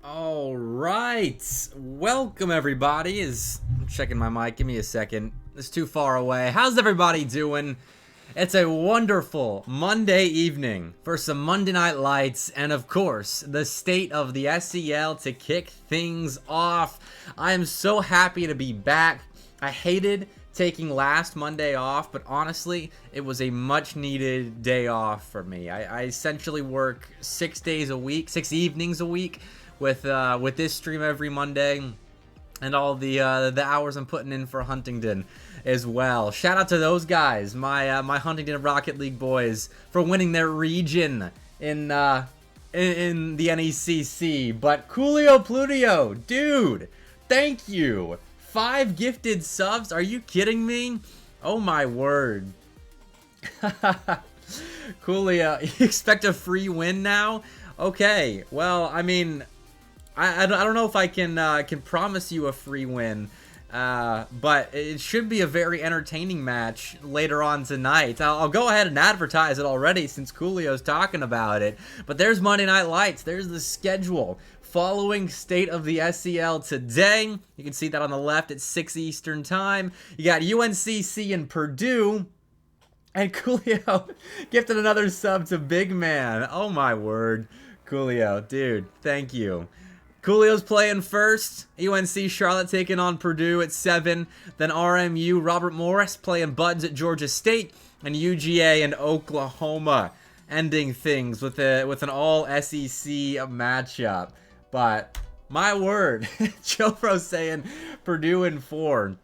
All right, welcome everybody. I'm checking my mic. Give me a second. It's too far away. How's everybody doing? It's a wonderful Monday evening for some Monday Night Lights, and of course, the state of the SEL to kick things off. I am so happy to be back. I hated taking last Monday off, but honestly, it was a much needed day off for me. I essentially work 6 days a week, 6 evenings a week, with this stream every Monday, and all the hours I'm putting in for Huntington as well. Shout out to those guys, my Huntington Rocket League boys, for winning their region in the NECC. But Coolio Plutio, dude, thank you. 5 gifted subs? Are you kidding me? Oh my word. Coolio, you expect a free win now? Okay, well, I mean, I don't know if I can promise you a free win, but it should be a very entertaining match later on tonight. I'll go ahead and advertise it already since Coolio's talking about it. But there's Monday Night Lights. There's the schedule. Following state of the SEL today, you can see that on the left at 6 Eastern time. You got UNCC and Purdue. And Coolio gifted another sub to Big Man. Oh my word. Coolio, dude, thank you. Coolio's playing first. UNC Charlotte taking on Purdue at 7. Then RMU Robert Morris playing Buds at Georgia State. And UGA and Oklahoma ending things with an all SEC matchup. But my word, Chopro saying Purdue in 4.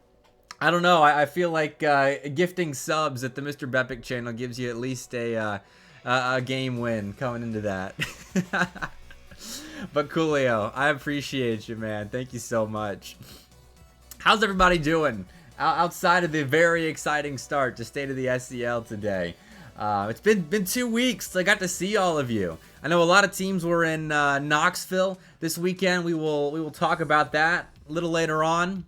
I don't know. I feel like gifting subs at the Mr. Bepic channel gives you at least a game win coming into that. But Coolio, I appreciate you, man. Thank you so much. How's everybody doing outside of the very exciting start to State of the SEL today? It's been 2 weeks. I got to see all of you. I know a lot of teams were in Knoxville this weekend. We will talk about that a little later on.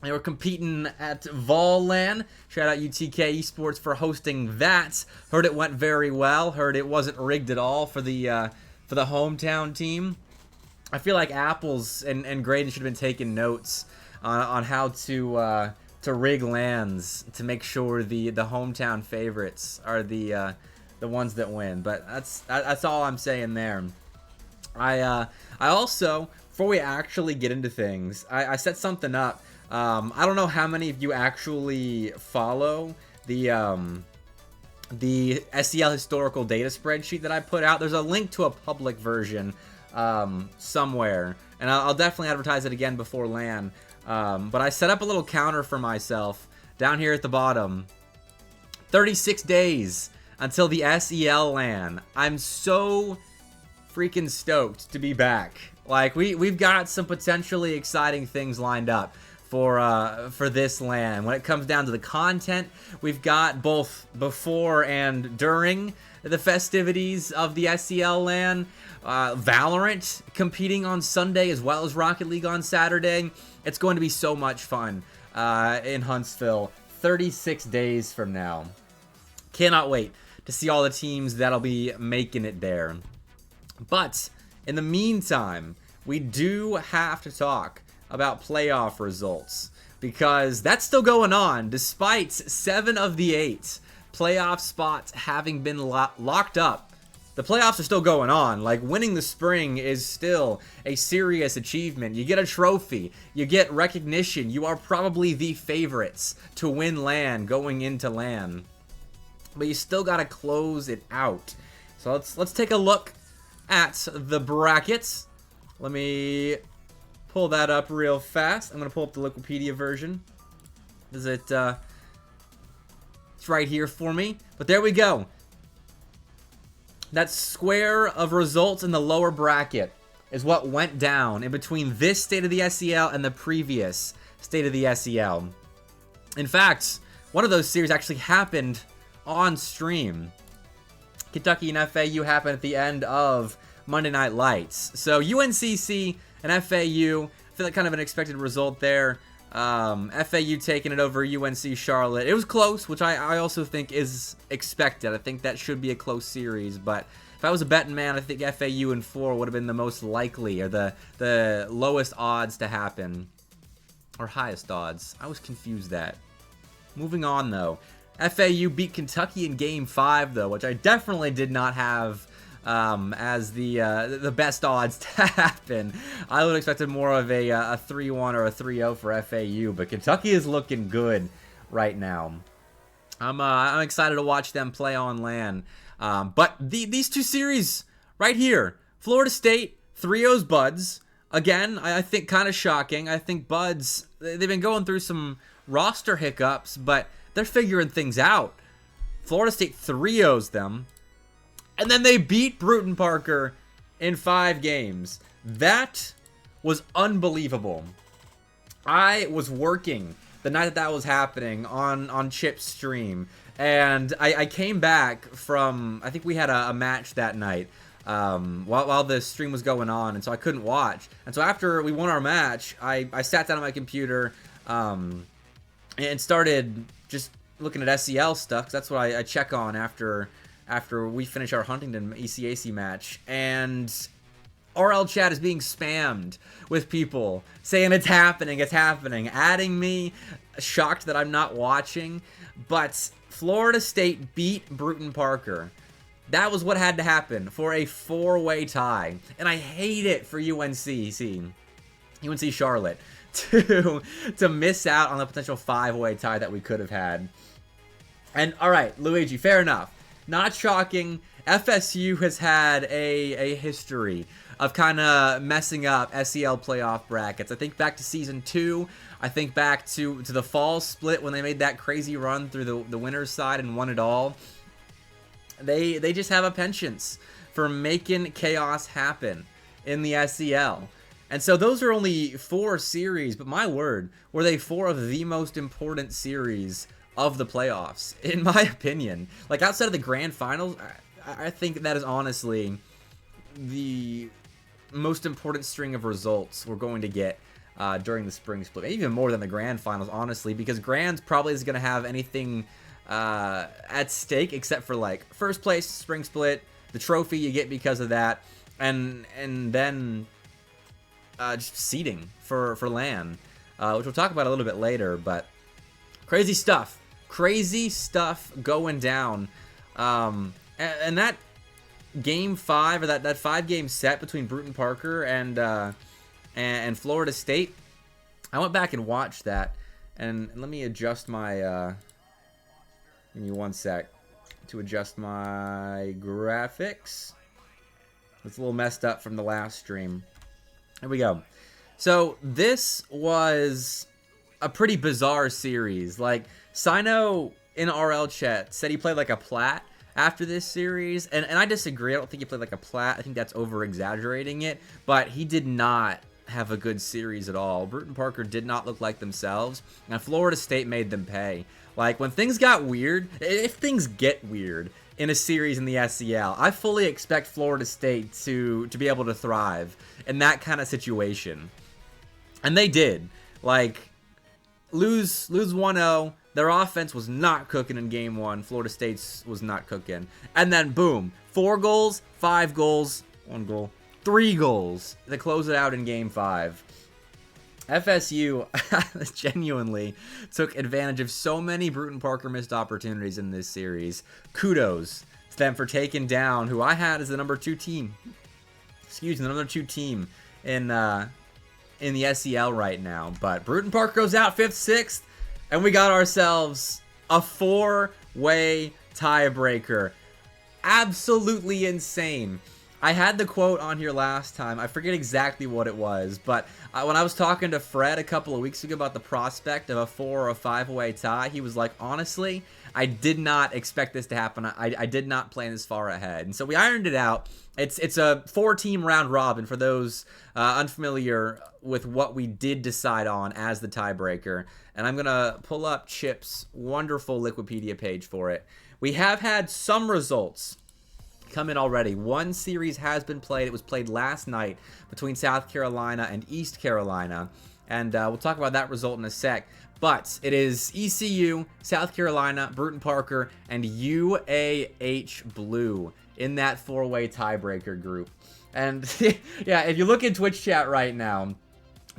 They were competing at VOLAN. Shout out UTK Esports for hosting that. Heard it went very well. Heard it wasn't rigged at all for the hometown team. I feel like Apples and Graydon should have been taking notes on how to rig LANs to make sure the hometown favorites are the ones that win. But that's all I'm saying there. I also, before we actually get into things, I set something up. I don't know how many of you actually follow the SEL historical data spreadsheet that I put out. There's a link to a public version somewhere, and I'll definitely advertise it again before LAN. But I set up a little counter for myself down here at the bottom. 36 days until the SEL LAN. I'm so freaking stoked to be back. Like, we've got some potentially exciting things lined up for this LAN. When it comes down to the content, we've got both before and during the festivities of the SEL LAN. Valorant competing on Sunday as well as Rocket League on Saturday. It's going to be so much fun in Huntsville 36 days from now. Cannot wait to see all the teams that'll be making it there. But in the meantime, we do have to talk about playoff results, because that's still going on despite 7 of the 8 playoff spots having been locked up. The playoffs are still going on. Like, winning the spring is still a serious achievement. You get a trophy, you get recognition, you are probably the favorites to win LAN going into LAN, but you still got to close it out. So let's take a look at the brackets. Let me pull that up real fast. I'm gonna pull up the Wikipedia version. It's right here for me. But there we go. That square of results in the lower bracket is what went down in between this State of the SEL and the previous State of the SEL. In fact, one of those series actually happened on stream. Kentucky and FAU happened at the end of Monday Night Lights. So UNCC and FAU, I feel like kind of an expected result there. FAU taking it over UNC Charlotte. It was close, which I also think is expected. I think that should be a close series, but if I was a betting man, I think FAU in 4 would have been the most likely, or the lowest odds to happen. Or highest odds. I was confused that. Moving on, though. FAU beat Kentucky in Game 5, though, which I definitely did not have as the best odds to happen. I would have expected more of a 3-1 or a 3-0 for FAU, but Kentucky is looking good right now. I'm excited to watch them play on LAN. But these two series right here, Florida State, 3-0's Buds. Again, I think kind of shocking. I think Buds, they've been going through some roster hiccups, but they're figuring things out. Florida State 3-0's them. And then they beat Bruton Parker in 5 games. That was unbelievable. I was working the night that was happening on Chip's stream. And I came back from, I think we had a match that night while the stream was going on. And so I couldn't watch. And so after we won our match, I sat down on my computer and started just looking at SEL stuff. Because that's what I check on after we finish our Huntington ECAC match. And RL chat is being spammed with people saying it's happening, adding me, shocked that I'm not watching. But Florida State beat Bruton Parker. That was what had to happen for a 4-way tie. And I hate it for UNC Charlotte to miss out on the potential 5-way tie that we could have had. And all right, Luigi, fair enough. Not shocking. FSU has had a history of kind of messing up SEL playoff brackets. I think back to season 2. I think back to the fall split when they made that crazy run through the winner's side and won it all. They just have a penchant for making chaos happen in the SEL. And so those are only 4 series, but my word, were they 4 of the most important series of the playoffs, in my opinion. Like, outside of the grand finals, I think that is honestly the most important string of results we're going to get during the spring split. Even more than the grand finals, honestly, because grands probably is going to have anything at stake except for, like, first place, spring split, the trophy you get because of that, and then just seeding for LAN, which we'll talk about a little bit later. But crazy stuff going down. And that Game 5, or that 5-game set between Bruton Parker and Florida State, I went back and watched that. And let me adjust my, give me one sec to adjust my graphics. It's a little messed up from the last stream. Here we go. So this was a pretty bizarre series. Like, Sino in RL chat said he played like a plat after this series, and I disagree. I don't think he played like a plat. I think that's over-exaggerating it, but he did not have a good series at all. Bruton Parker did not look like themselves, and Florida State made them pay. Like, when things got weird, if things get weird in a series in the SEL, I fully expect Florida State to be able to thrive in that kind of situation. And they did. Like, lose 1-0. Their offense was not cooking in Game 1. Florida State's was not cooking. And then, boom, 4 goals, 5 goals, 1 goal, 3 goals to close it out in Game 5. FSU genuinely took advantage of so many Bruton Parker missed opportunities in this series. Kudos to them for taking down who I had as the number 2 team. Excuse me, the number 2 team in the SEL right now. But Bruton Parker goes out 5th, 6th. And we got ourselves a 4-way tiebreaker. Absolutely insane. I had the quote on here last time. I forget exactly what it was, but when I was talking to Fred a couple of weeks ago about the prospect of a 4 or a 5-way tie, he was like, honestly, I did not expect this to happen. I did not plan this far ahead. And so we ironed it out. It's a 4-team round robin for those unfamiliar with what we did decide on as the tiebreaker. And I'm going to pull up Chip's wonderful Liquipedia page for it. We have had some results come in already. One series has been played. It was played last night between South Carolina and East Carolina. and we'll talk about that result in a sec. But it is ECU, South Carolina, Bruton Parker, and UAH Blue in that 4-way tiebreaker group. And yeah, if you look in Twitch chat right now,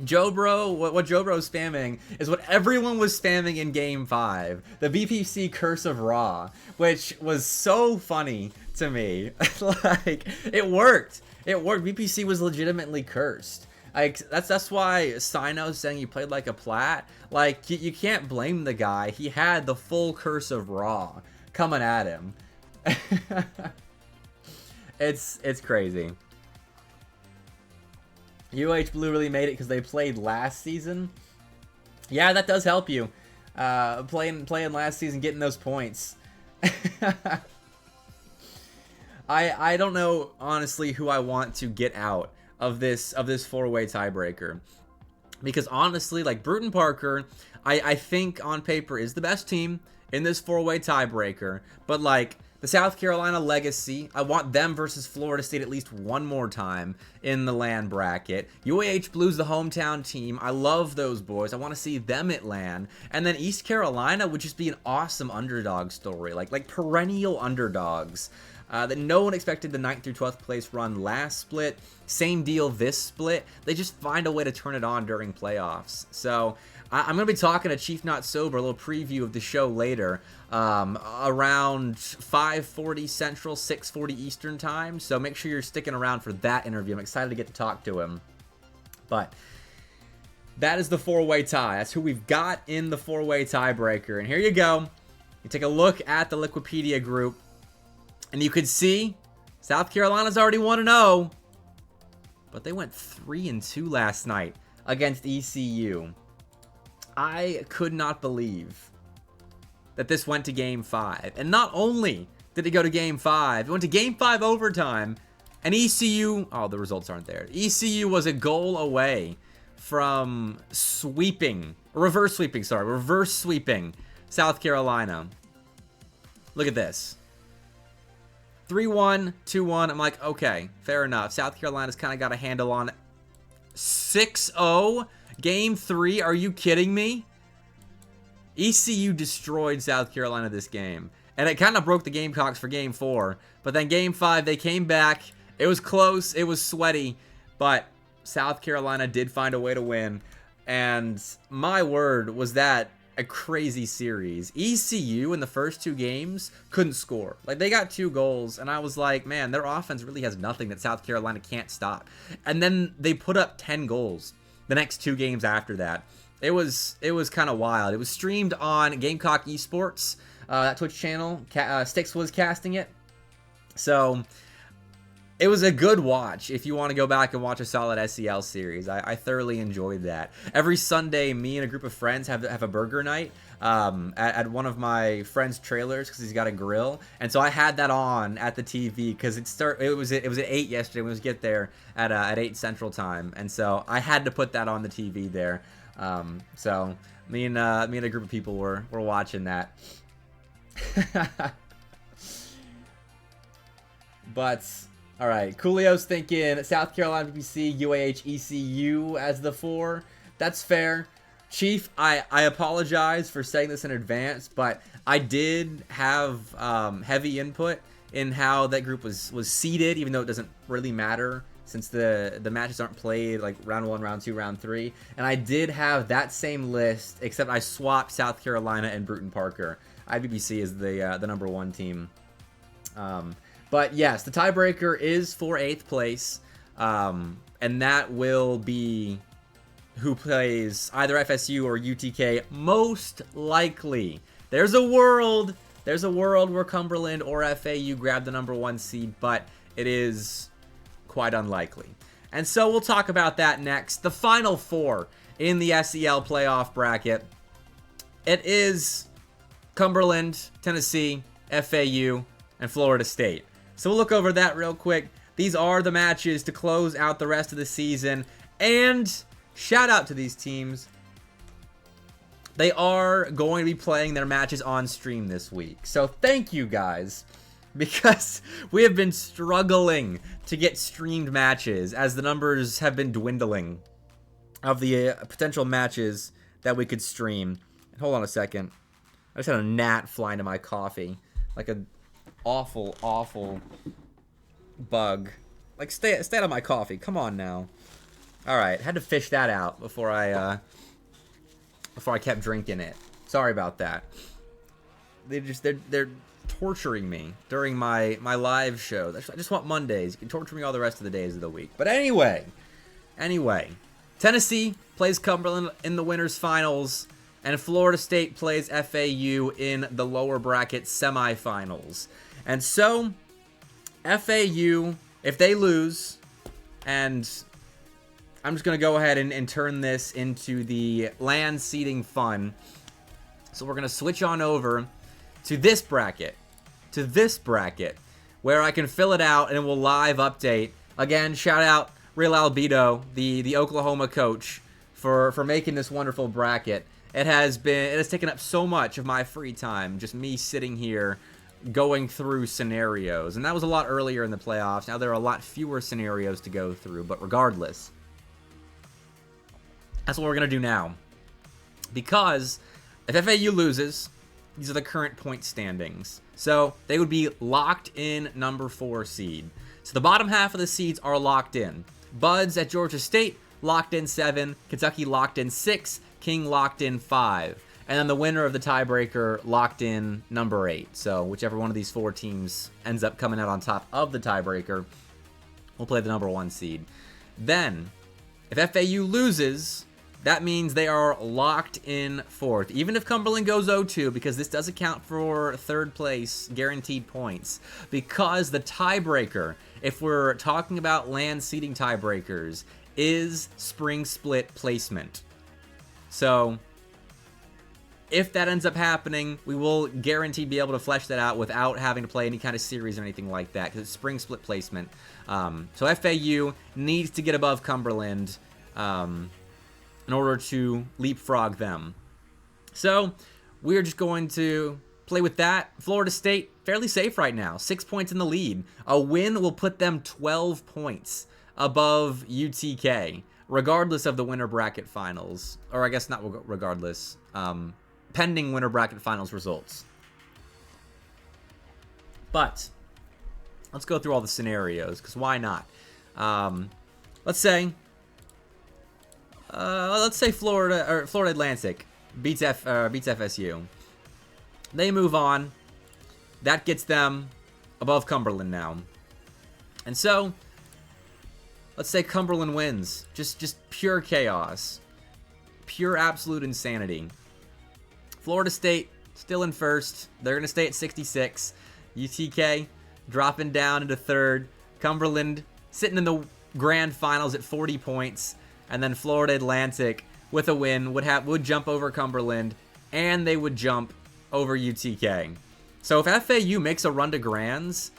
Joe Bro, what Joe Bro is spamming is what everyone was spamming in Game 5. The BPC Curse of Raw, which was so funny to me. Like, it worked. It worked. BPC was legitimately cursed. Like, that's why Sino saying he played like a plat. Like, you can't blame the guy. He had the full Curse of Raw coming at him. It's crazy. UH Blue really made it because they played last season. Yeah, that does help you. Playing last season, getting those points. I don't know, honestly, who I want to get out of this 4-way tiebreaker. Because honestly, like, Bruton Parker, I think on paper is the best team in this 4-way tiebreaker. But, like, the South Carolina Legacy, I want them versus Florida State at least one more time in the LAN bracket. UAH Blue's the hometown team. I love those boys. I want to see them at LAN. And then East Carolina would just be an awesome underdog story. Like perennial underdogs. That no one expected the 9th through 12th place run last split. Same deal this split. They just find a way to turn it on during playoffs. So I'm going to be talking to Chief Not Sober, a little preview of the show later, around 5:40 Central, 6:40 Eastern time. So make sure you're sticking around for that interview. I'm excited to get to talk to him. But that is the 4-way tie. That's who we've got in the 4-way tiebreaker. And here you go. You take a look at the Liquipedia group, and you could see South Carolina's already 1-0, but they went 3-2 last night against ECU. I could not believe that this went to Game 5. And not only did it go to Game 5, it went to Game 5 overtime. And ECU, oh, the results aren't there. ECU was a goal away from reverse sweeping South Carolina. Look at this. 3-1, 2-1. I'm like, okay, fair enough. South Carolina's kind of got a handle on it. 6-0. Game 3, are you kidding me? ECU destroyed South Carolina this game. And it kind of broke the Gamecocks for Game 4. But then Game 5, they came back. It was close. It was sweaty. But South Carolina did find a way to win. And my word, was that a crazy series. ECU in the first 2 games couldn't score. Like, they got 2 goals. And I was like, man, their offense really has nothing that South Carolina can't stop. And then they put up 10 goals the next 2 games after that. It was kind of wild. It was streamed on Gamecock Esports, that Twitch channel. Styx was casting it. So it was a good watch if you want to go back and watch a solid SEL series. I thoroughly enjoyed that. Every Sunday, me and a group of friends have a burger night at one of my friend's trailers because he's got a grill. And so I had that on at the TV because it was at 8 yesterday. We was get there at 8 Central Time. And so I had to put that on the TV there. So me and a group of people were watching that. But all right, Coolio's thinking South Carolina BPC, UAH, ECU as the 4. That's fair. Chief, I apologize for saying this in advance, but I did have heavy input in how that group was seeded, even though it doesn't really matter since the matches aren't played like round 1, round 2, round 3. And I did have that same list, except I swapped South Carolina and Bruton Parker. IBBC is the number 1 team. But yes, the tiebreaker is for 8th place, and that will be who plays either FSU or UTK most likely. There's a world where Cumberland or FAU grab the number 1 seed, but it is quite unlikely. And so we'll talk about that next. The final 4 in the SEL playoff bracket. It is Cumberland, Tennessee, FAU, and Florida State. So we'll look over that real quick. These are the matches to close out the rest of the season. And shout out to these teams. They are going to be playing their matches on stream this week. So thank you guys, because we have been struggling to get streamed matches as the numbers have been dwindling. of the potential matches that we could stream. And hold on a second. I just had a gnat fly into my coffee. Like an awful, awful bug. Like, stay out of my coffee. Come on now. Alright, had to fish that out before I kept drinking it. Sorry about that. They're torturing me during my live show. I just want Mondays. You can torture me all the rest of the days of the week. But anyway, Tennessee plays Cumberland in the winners finals, and Florida State plays FAU in the lower bracket semifinals. And so, FAU, if they lose, and I'm just going to go ahead and turn this into the LAN seeding fun. So we're going to switch on over to this bracket. Where I can fill it out and it will live update. Again, shout out Real Albedo, the Oklahoma coach, for making this wonderful bracket. It has taken up so much of my free time, just me sitting here going through scenarios. And that was a lot earlier in the playoffs. Now there are a lot fewer scenarios to go through, but regardless, that's what we're going to do now. Because if FAU loses, these are the current point standings. So they would be locked in number 4 seed. So the bottom half of the seeds are locked in. Buds at Georgia State locked in 7. Kentucky locked in 6. King locked in 5. And then the winner of the tiebreaker locked in number 8. So whichever one of these 4 teams ends up coming out on top of the tiebreaker will play the number 1 seed. Then, if FAU loses, that means they are locked in 4th. Even if Cumberland goes 0-2, because this does account for 3rd place guaranteed points. Because the tiebreaker, if we're talking about LAN seeding tiebreakers, is spring split placement. So, if that ends up happening, we will guaranteed be able to flesh that out without having to play any kind of series or anything like that, because it's spring split placement. So FAU needs to get above Cumberland in order to leapfrog them. So, we're just going to play with that. Florida State, fairly safe right now. 6 points in the lead. A win will put them 12 points above UTK, regardless of the winner bracket finals. Or I guess not regardless. Pending winner bracket finals results. But, let's go through all the scenarios, because why not? Let's say Florida Atlantic beats FSU. They move on. That gets them above Cumberland now. And so, let's say Cumberland wins. Just pure chaos. Pure absolute insanity. Florida State still in 1st. They're going to stay at 66. UTK dropping down into 3rd. Cumberland sitting in the grand finals at 40 points. And then Florida Atlantic, with a win, would jump over Cumberland, and they would jump over UTK. So if FAU makes a run to grands,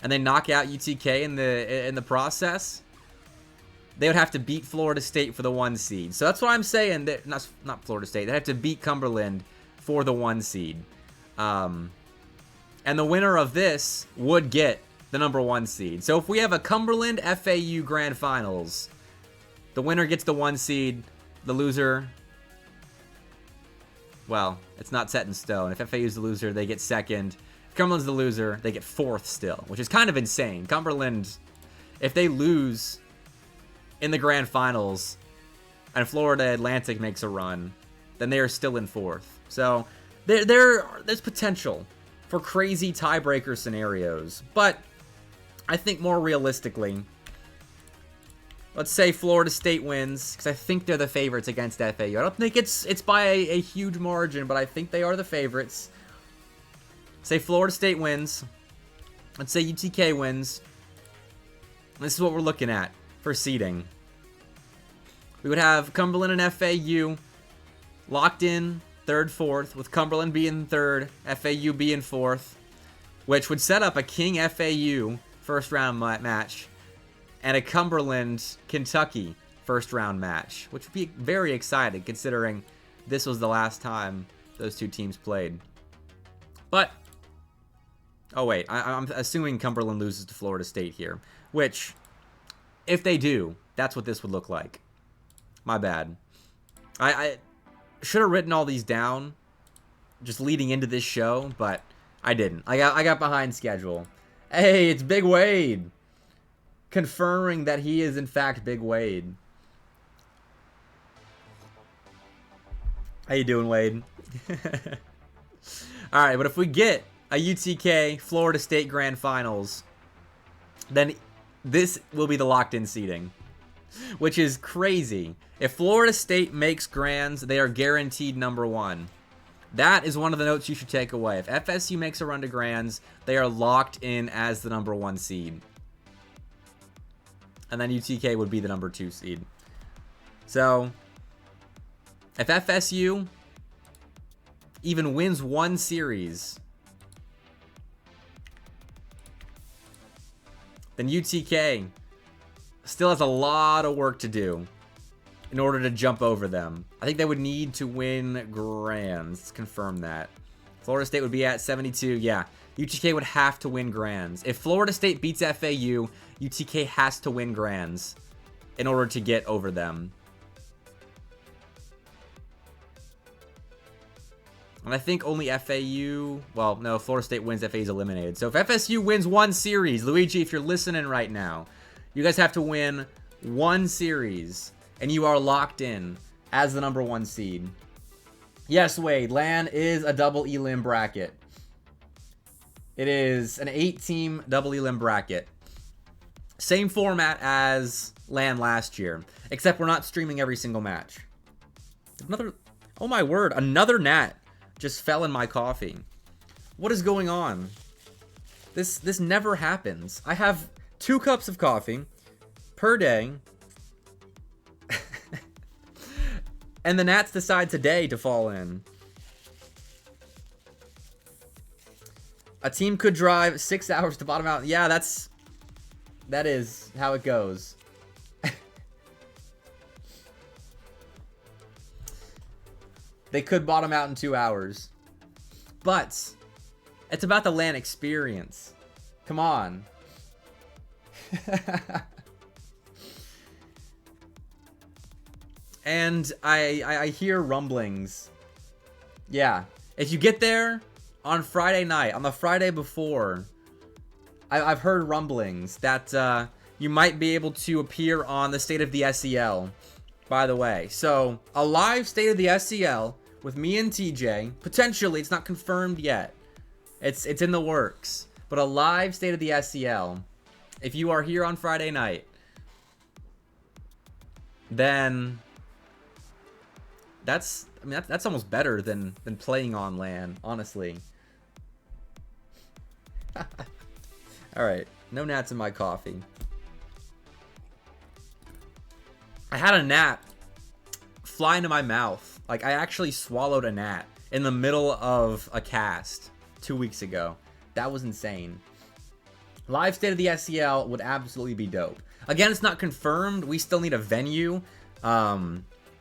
and they knock out UTK in the process, they would have to beat Florida State for the 1 seed. So that's what I'm saying. Not Florida State. They have to beat Cumberland for the 1 seed. And the winner of this would get the number 1 seed. So if we have a Cumberland FAU Grand Finals, the winner gets the 1 seed. The loser, well, it's not set in stone. If FAU's the loser, they get 2nd. If Cumberland's the loser, they get 4th still, which is kind of insane. Cumberland, if they lose in the grand finals and Florida Atlantic makes a run, then they are still in 4th. So there's potential for crazy tiebreaker scenarios. But I think more realistically, let's say Florida State wins, because I think they're the favorites against FAU. I don't think it's by a huge margin, but I think they are the favorites. Say Florida State wins. Let's say UTK wins. This is what we're looking at for seeding. We would have Cumberland and FAU locked in 3rd, 4th, with Cumberland being 3rd, FAU being 4th, which would set up a King FAU first round match and a Cumberland-Kentucky first-round match, which would be very exciting considering this was the last time those 2 teams played. But, oh wait, I'm assuming Cumberland loses to Florida State here, which, if they do, that's what this would look like. My bad. I should have written all these down just leading into this show, but I didn't. I got behind schedule. Hey, it's Big Wade. Confirming that he is in fact Big Wade. How you doing, Wade? Alright, but if we get a UTK Florida State Grand Finals, then this will be the locked-in seeding, which is crazy. If Florida State makes Grands, they are guaranteed #1. That is one of the notes you should take away. If FSU makes a run to Grands, they are locked in as the #1 seed. And then UTK would be the #2 seed. So, if FSU even wins one series, then UTK still has a lot of work to do in order to jump over them. I think they would need to win Grands. Let's confirm that. Florida State would be at 72. Yeah, UTK would have to win Grands. If Florida State beats FAU, UTK has to win Grands in order to get over them. And I think only FAU... Well, no, if Florida State wins, FAU's eliminated. So if FSU wins one series, Luigi, if you're listening right now, you guys have to win one series, and you are locked in as the #1 seed. Yes, Wade, LAN is a double elim bracket. It is an 8-team double elim bracket. Same format as LAN last year, except we're not streaming every single match. Another... Oh my word, another gnat just fell in my coffee. What is going on? This never happens. I have 2 cups of coffee per day. And the gnats decide today to fall in. A team could drive 6 hours to bottom out. Yeah, that is how it goes. They could bottom out in 2 hours. But it's about the LAN experience. Come on. And I hear rumblings. Yeah. If you get there on Friday night, on the Friday before, I've heard rumblings that you might be able to appear on the State of the SEL, by the way. So, a live State of the SEL with me and TJ. Potentially, it's not confirmed yet. It's in the works. But a live State of the SEL, if you are here on Friday night, then... That's almost better than playing on LAN, honestly. Alright, no gnats in my coffee. I had a gnat fly into my mouth. Like, I actually swallowed a gnat in the middle of a cast 2 weeks ago. That was insane. Live State of the SEL would absolutely be dope. Again, it's not confirmed. We still need a venue.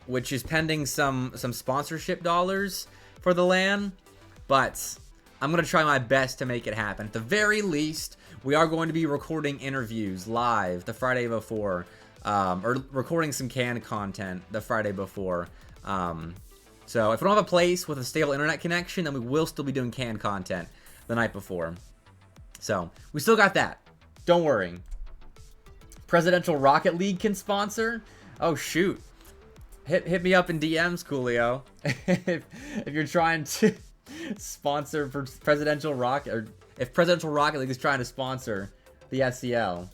Which is pending some sponsorship dollars for the LAN, but I'm going to try my best to make it happen. At the very least, we are going to be recording interviews live the Friday before, or recording some canned content the Friday before. So if we don't have a place with a stable internet connection, then we will still be doing canned content the night before. So we still got that. Don't worry. Presidential Rocket League can sponsor? Oh, shoot. Hit me up in DMs, Coolio. if you're trying to sponsor for Presidential Rocket, or if Presidential Rocket League is trying to sponsor the SEL.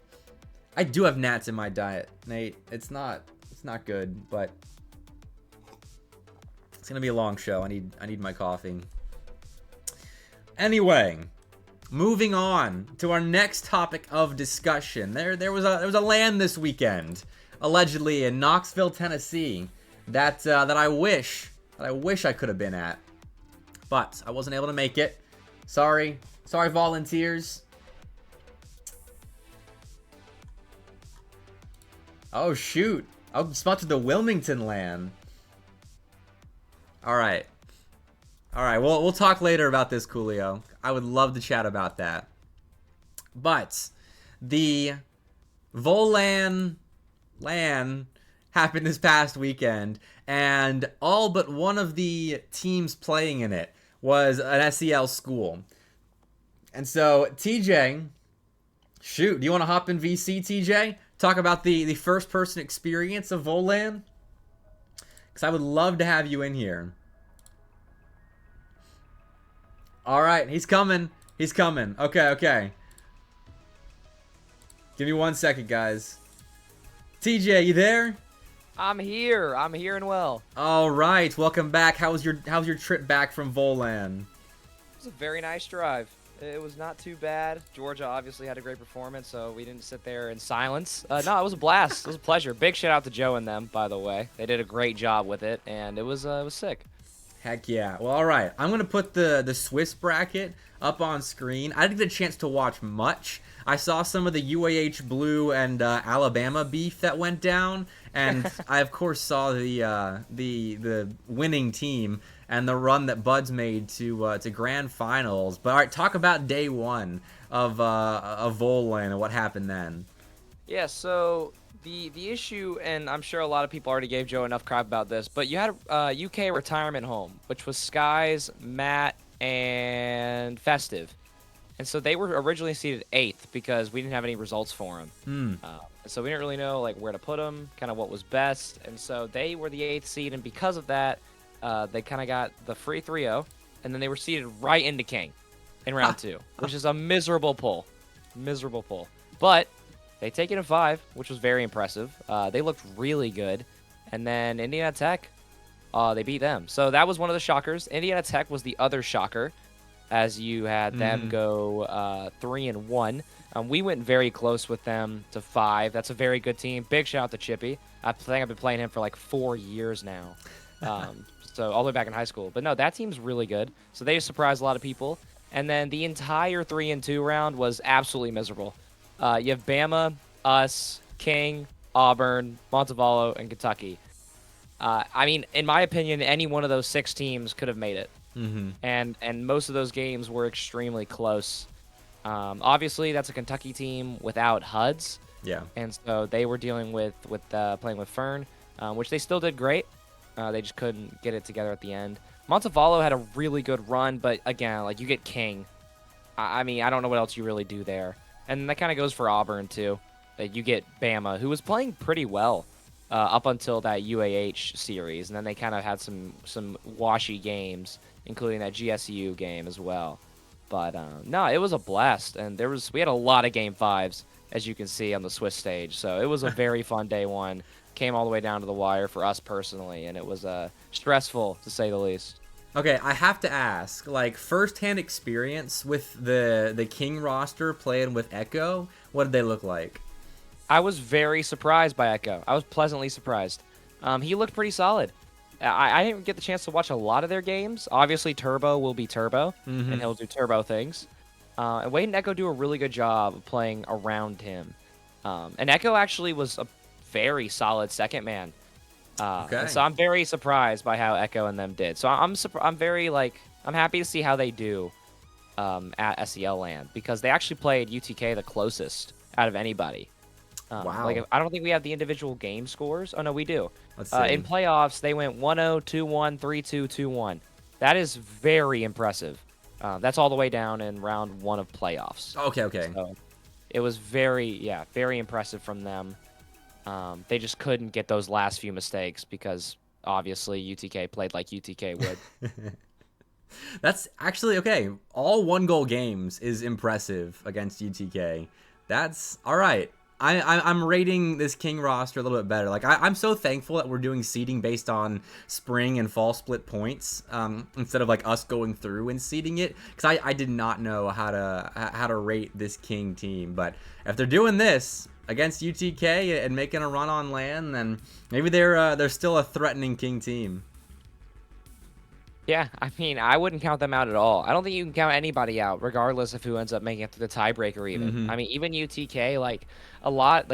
I do have gnats in my diet, Nate. It's not good, but it's gonna be a long show. I need my coffee. Anyway, moving on to our next topic of discussion. There was a LAN this weekend, allegedly in Knoxville, Tennessee. That I wish I could have been at, but I wasn't able to make it. Sorry, volunteers. Oh shoot! I'm sponsored the Wilmington LAN. All right. We'll talk later about this, Coolio. I would love to chat about that. But the VOLAN LAN happened this past weekend, and all but one of the teams playing in it was an SEL school. And so, TJ, shoot, do you want to hop in VC, TJ? Talk about the first-person experience of VOLAN? Because I would love to have you in here. All right, he's coming. He's coming. Okay, okay. Give me 1 second, guys. TJ, you there? I'm here. I'm here and well. All right, welcome back. How's your trip back from VOLAN? It was a very nice drive. It was not too bad. Georgia obviously had a great performance, so we didn't sit there in silence. No, it was a blast. It was a pleasure. Big shout out to Joe and them, by the way. They did a great job with it, and it was sick. Heck yeah. Well, all right. I'm going to put the Swiss bracket up on screen. I didn't get a chance to watch much. I saw some of the UAH Blue and Alabama beef that went down, and I, of course, saw the winning team and the run that Buds made to grand finals. But all right, talk about day one of VOLAN and what happened then. Yeah, so the issue, and I'm sure a lot of people already gave Joe enough crap about this, but you had UK retirement home, which was Skies, Matt, and Festive. And so they were originally seeded 8th because we didn't have any results for them. So we didn't really know like where to put them, kind of what was best. And so they were the 8th seed, and because of that, they kind of got the free 3-0, and then they were seeded right into King in round 2, which is a miserable pull. Miserable pull. But they take it in 5, which was very impressive. They looked really good. And then Indiana Tech, they beat them. So that was one of the shockers. Indiana Tech was the other shocker, as you had them go 3-1. We went very close with them to 5. That's a very good team. Big shout out to Chippy. I think I've been playing him for like 4 years now. So all the way back in high school. But no, that team's really good. So they surprised a lot of people. And then the entire 3-2 round was absolutely miserable. You have Bama, us, King, Auburn, Montevallo, and Kentucky. I mean, in my opinion, any one of those 6 teams could have made it. And most of those games were extremely close. Obviously, that's a Kentucky team without HUDs. Yeah. And so they were dealing with playing with Fern, which they still did great. They just couldn't get it together at the end. Montevallo had a really good run, but again, like you get King. I mean, I don't know what else you really do there. And that kind of goes for Auburn too. You get Bama, who was playing pretty well up until that UAH series, and then they kind of had some washy games, including that GSU game as well. But no, it was a blast, and we had a lot of game 5s, as you can see on the Swiss stage. So it was a very fun day one. Came all the way down to the wire for us personally, and it was stressful to say the least. Okay, I have to ask, like, first-hand experience with the King roster playing with Echo, what did they look like? I was very surprised by Echo. I was pleasantly surprised. He looked pretty solid. I didn't get the chance to watch a lot of their games. Obviously, Turbo will be Turbo, and he'll do Turbo things. And Wade and Echo do a really good job of playing around him. And Echo actually was a very solid second man. And so I'm very surprised by how Echo and them did. So I'm happy to see how they do at SEL LAN, because they actually played UTK the closest out of anybody. Wow. Like, I don't think we have the individual game scores. Oh no, we do. Let's see. In playoffs, they went 1-0, 2-1, 3-2, 2-1. That is very impressive. That's all the way down in round 1 of playoffs. Okay. So it was very impressive from them. They just couldn't get those last few mistakes because obviously UTK played like UTK would. That's actually okay. All 1-goal games is impressive against UTK. That's all right. I'm rating this King roster a little bit better. Like I'm so thankful that we're doing seeding based on spring and fall split points instead of like us going through and seeding it, because I did not know how to rate this King team. But if they're doing this against UTK and making a run on LAN, then maybe they're still a threatening King team. Yeah, I mean, I wouldn't count them out at all. I don't think you can count anybody out, regardless of who ends up making it through the tiebreaker even. I mean, even UTK, like,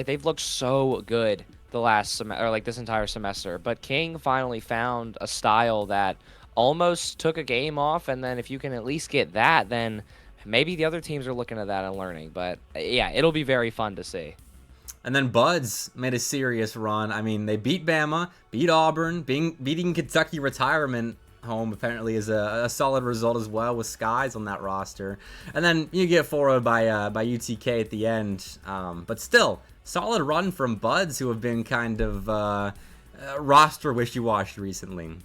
they've looked so good the last or like this entire semester. But King finally found a style that almost took a game off, and then if you can at least get that, then maybe the other teams are looking at that and learning. But yeah, it'll be very fun to see. And then Buds made a serious run. I mean, they beat Bama, beat Auburn, beating Kentucky Retirement home apparently is a solid result as well with Skies on that roster. And then you get 4-0 by UTK at the end. But still, solid run from Buds, who have been kind of roster wishy-washy recently.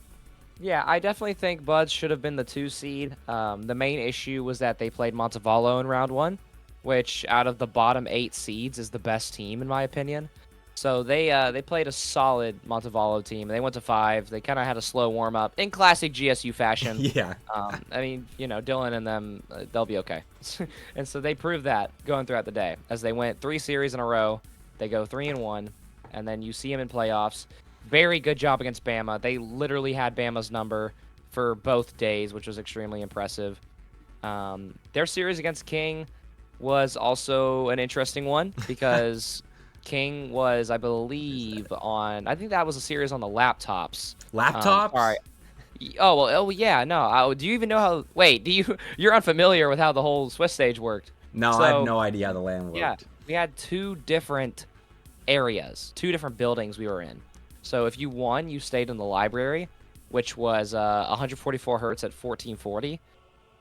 Yeah, I definitely think Buds should have been the 2 seed. The main issue was that they played Montevallo in round 1, which out of the bottom 8 seeds is the best team in my opinion. So they played a solid Montevallo team. They went to 5. They kind of had a slow warm up in classic GSU fashion. Yeah. I mean, you know, Dylan and them, they'll be okay. And so they proved that going throughout the day as they went 3 series in a row. They go 3-1, and then you see them in playoffs. Very good job against Bama. They literally had Bama's number for both days, which was extremely impressive. Their series against King was also an interesting one because King was, I believe, I think that was a series on the laptops. Laptops? All right. Oh yeah, no. Do you even know how? Wait, you're unfamiliar with how the whole Swiss stage worked? No, So, I have no idea how the LAN worked. Yeah, we had 2 different areas, 2 different buildings we were in. So if you won, you stayed in the library, which was 144 hertz at 1440.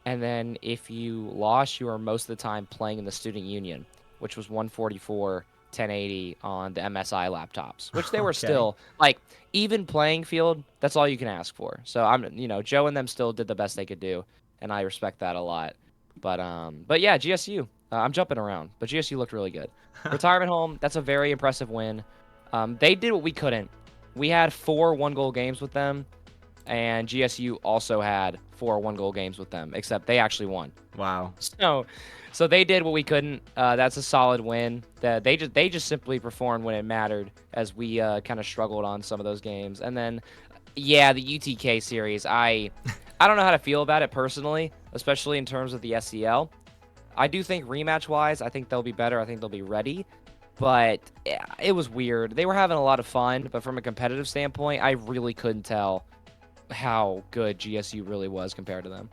And then if you lost, you were most of the time playing in the student union, which was 144 1080 on the MSI laptops, which they were Okay. still like even playing field. That's all you can ask for. So Joe and them still did the best they could do, and I respect that a lot. But yeah, GSU. I'm jumping around, but GSU looked really good. Retirement home. That's a very impressive win. They did what we couldn't. We had 4 1-goal games with them, and GSU also had 4 1-goal games with them, except they actually won. Wow. So they did what we couldn't. That's a solid win. They just simply performed when it mattered, as we kind of struggled on some of those games. And then, yeah, the UTK series. I don't know how to feel about it personally, especially in terms of the SEL. I do think rematch-wise, I think they'll be better. I think they'll be ready. But yeah, it was weird. They were having a lot of fun, but from a competitive standpoint, I really couldn't tell how good GSU really was compared to them.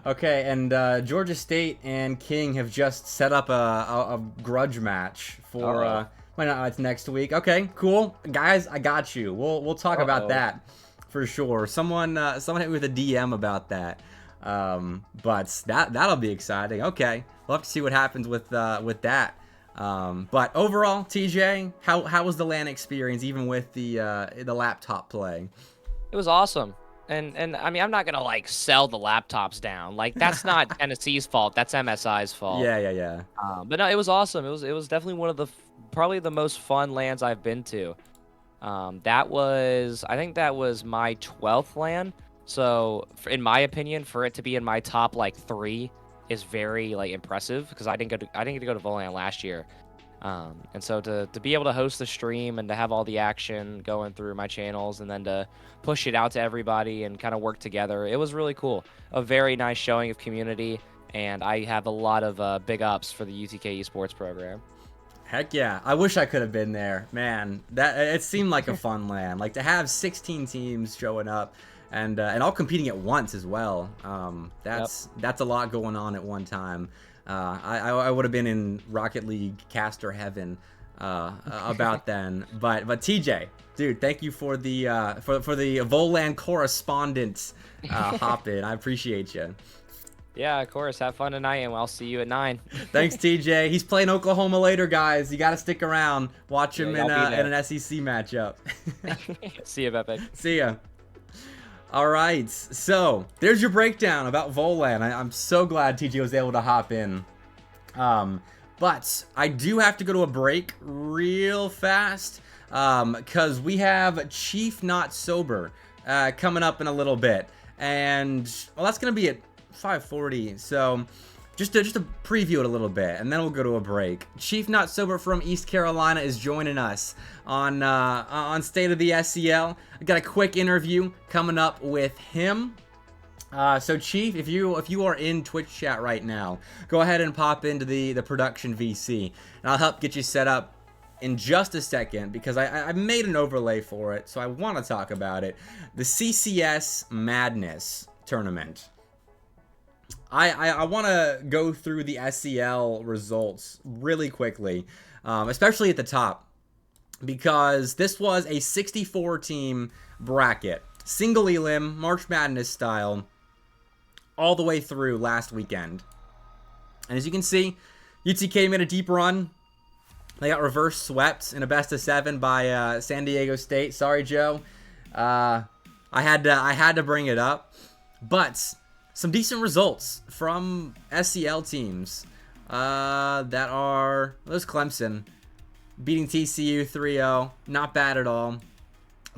Okay, and Georgia State and King have just set up a grudge match for it's next week. Okay, cool, guys, I got you. We'll talk about that for sure. Someone hit me with a DM about that. But that'll be exciting. Okay, we'll have to see what happens with that. But overall, TJ, how was the LAN experience, even with the laptop play? It was awesome. And I mean, I'm not gonna like sell the laptops down. Like that's not Tennessee's fault. That's MSI's fault. Yeah. But no, it was awesome. It was definitely one of the probably the most fun LANs I've been to. I think that was my 12th LAN. So in my opinion, for it to be in my top like 3 is very like impressive because I didn't get to go to VOLAN last year. And so to be able to host the stream and to have all the action going through my channels and then to push it out to everybody and kind of work together, it was really cool. A very nice showing of community, and I have a lot of big ups for the UTK esports program. Heck yeah. I wish I could have been there. Man, it seemed like a fun LAN. Like to have 16 teams showing up and all competing at once as well. That's a lot going on at one time. I would have been in Rocket League caster heaven about then. But TJ, dude, thank you for the VOLAN correspondent hop in. I appreciate you. Yeah, of course. Have fun tonight, and I'll see you at 9. Thanks, TJ. He's playing Oklahoma later, guys. You got to stick around. Watch him in an SEC matchup. See you, Bepic. See ya. All right, so there's your breakdown about VOLAN. I'm so glad TJ was able to hop in. But I do have to go to a break real fast because we have Chief Not Sober coming up in a little bit. And, well, that's going to be at 5:40, so just to preview it a little bit, and then we'll go to a break. Chief Not Sober from East Carolina is joining us on State of the SEL. I got a quick interview coming up with him. So Chief, if you are in Twitch chat right now, go ahead and pop into the production VC, and I'll help get you set up in just a second because I made an overlay for it, so I want to talk about it. The CCS Madness tournament. I want to go through the SEL results really quickly, especially at the top, because this was a 64-team bracket, single elim, March Madness style, all the way through last weekend. And as you can see, UTK made a deep run. They got reverse swept in a best of 7 by San Diego State. Sorry, Joe. I had to bring it up, but some decent results from SEL teams that are, there's Clemson beating TCU 3-0, not bad at all.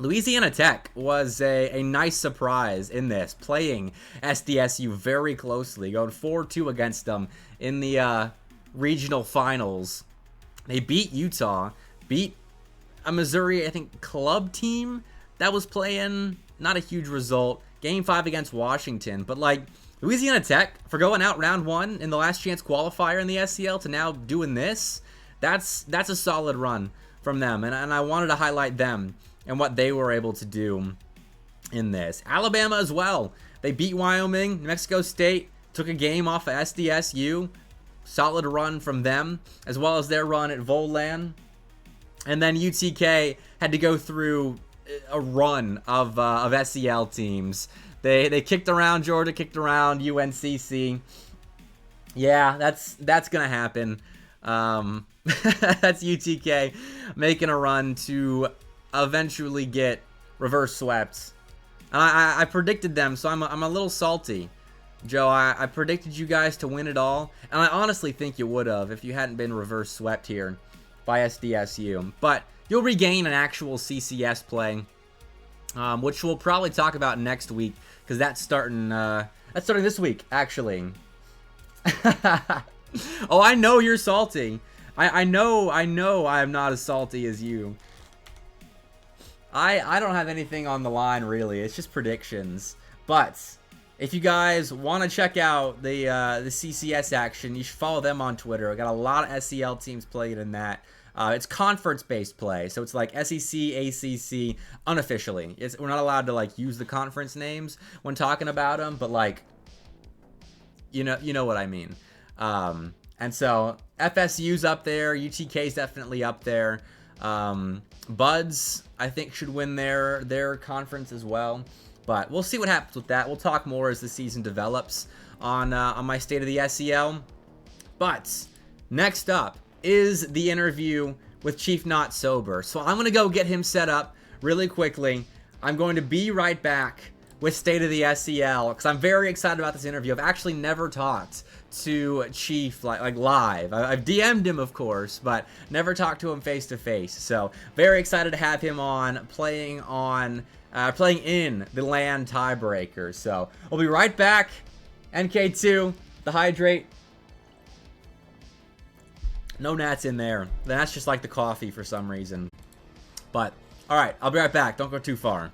Louisiana Tech was a nice surprise in this, playing SDSU very closely, going 4-2 against them in the regional finals. They beat Utah, beat a Missouri, I think, club team that was playing, not a huge result. Game 5 against Washington, but like Louisiana Tech, for going out round 1 in the last chance qualifier in the SEL to now doing this, that's a solid run from them, and I wanted to highlight them and what they were able to do in this. Alabama as well. They beat Wyoming. New Mexico State took a game off of SDSU. Solid run from them, as well as their run at VOLAN. And then UTK had to go through a run of SEL teams. They kicked around Georgia, kicked around UNCC. Yeah, that's gonna happen. That's UTK making a run to eventually get reverse swept. And I predicted them, so I'm a little salty. Joe, I predicted you guys to win it all, and I honestly think you would have if you hadn't been reverse swept here by SDSU. But you'll regain an actual CCS play, which we'll probably talk about next week, because that's starting this week, actually. Oh, I know you're salty. I know I'm not as salty as you. I don't have anything on the line, really. It's just predictions. But if you guys want to check out the CCS action, you should follow them on Twitter. I got a lot of SEL teams playing in that. It's conference-based play, so it's like SEC, ACC, unofficially. We're not allowed to like use the conference names when talking about them, but like, you know what I mean. And so FSU's up there, UTK's definitely up there. Buds, I think, should win their conference as well. But we'll see what happens with that. We'll talk more as the season develops on my State of the SEL. But next up is the interview with Chief Not Sober. So I'm going to go get him set up really quickly. I'm going to be right back with State of the SEL because I'm very excited about this interview. I've actually never talked to Chief like live. I've DM'd him, of course, but never talked to him face to face. So very excited to have him on playing in the LAN Tiebreaker. So we'll be right back. NK2, the hydrate. No gnats in there. That's just like the coffee for some reason. But all right, I'll be right back. Don't go too far.